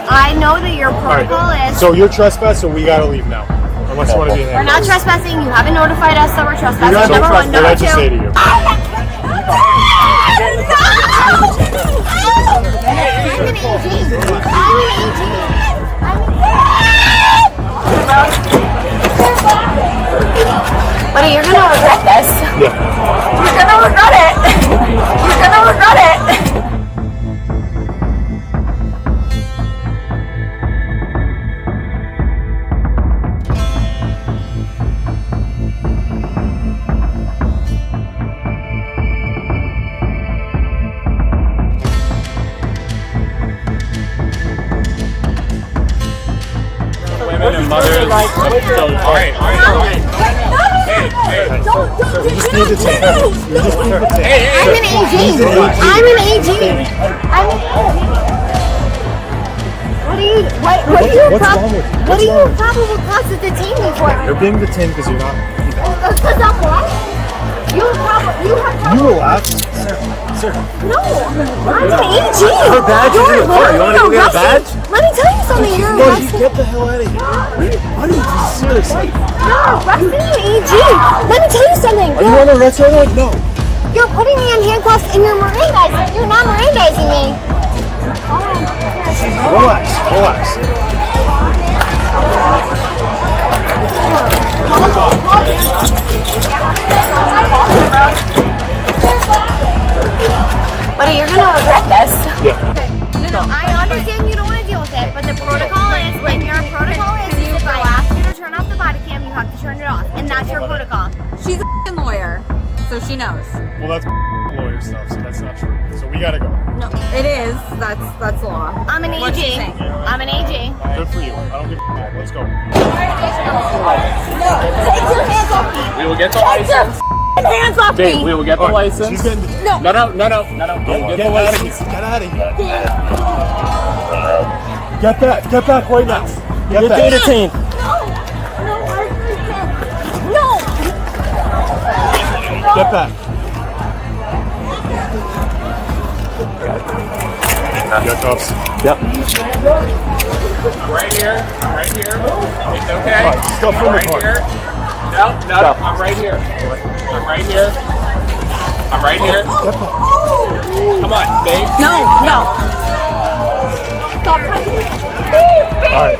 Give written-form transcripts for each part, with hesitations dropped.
I know that your protocol is... So you're trespassing, so we gotta leave now. Unless you want to be in there. We're not trespassing. You haven't notified us that we're trespassing. You're not Number one. trespassing. What Number did I just say to you? Buddy, you're gonna regret this. Yeah. You're gonna regret it. You're gonna regret it. I'm an AG. What are you probable cause to detain me for? You're being detained because you're not. Because I'm what? You have You relax. Sir. No, I'm an AG. Her badge is in the car. You want to go get a badge? Let me tell you something. You're arresting. Get the hell out of here. Buddy, seriously. You're arresting an AG. Let me tell you something. Are you on arrest right now? No. You're putting me in handcuffs and you're Mirandizing. You're not Mirandizing me. Relax. Buddy, you're gonna regret this. Yeah. No, I understand you don't want to deal with it, but the protocol is, when your protocol is if I ask you to turn off the body cam, you have to turn it off, and that's your protocol. She's a f***ing lawyer, so she knows. Well, that's lawyer stuff, so that's not true. So we gotta go. No, it is. That's law. I'm an What'd AG. you say? I'm an AG. Good for you. I don't give a f***. Let's go. No, take your hands off me. We will get the Take your license. hands off Babe, me. we will get the license. She's getting. No. No. Get out of here. Get back. Get back right now. Get back. No, Detained. I can't. No. Get back. Handcuffs. Yep. Right here. It's okay. Right, stuff in the right car. here. No. I'm right here. Come on, babe. No. Stop touching me. All right.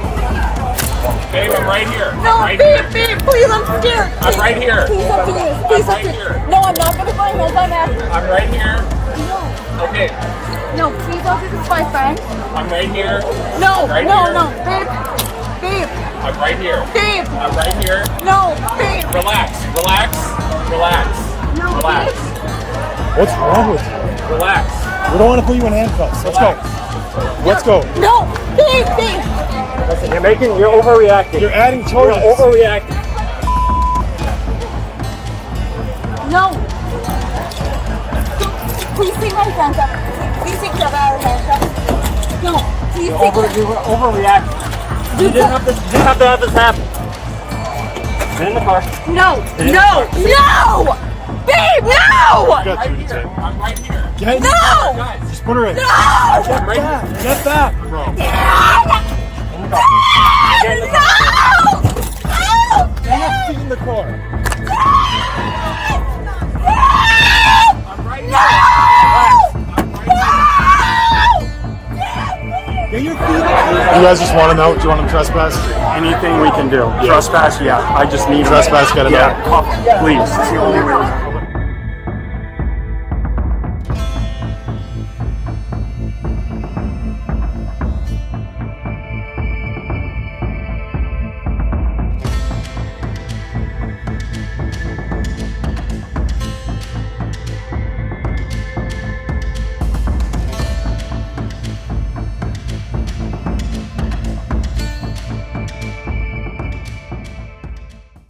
Babe, I'm right here. No, right babe, here. please, I'm scared. I'm right here. Please up to you. Please up right to here. you. No, I'm not gonna find my gun after. I'm right here. No. Okay. No, please don't do this, my friend. I'm right here. No, Right no, here. no, babe. Babe, I'm right here. babe. I'm right here. No, babe. Relax. No, Relax. babe. What's wrong with you? Relax. We don't want to put you in handcuffs. Let's go. Let's go. No, babe, babe. Listen, you're overreacting. You're adding charges. overreacting. No. Please take my hands up. Please take them out of handcuffs. No, please take them. You were overreacting. You didn't have to have this happen. Get in the car. No. Babe, no! Got you detained. I'm right here. Get No! Guys, Just put her in. No! I'm right here. Get back, bro. No! Get in the car. I'm right here. Get your feet. You guys just want to know? Do you want them trespass? Anything we can do. Trespass, yeah. I just need Trespass, get him out. Please. It's the only way.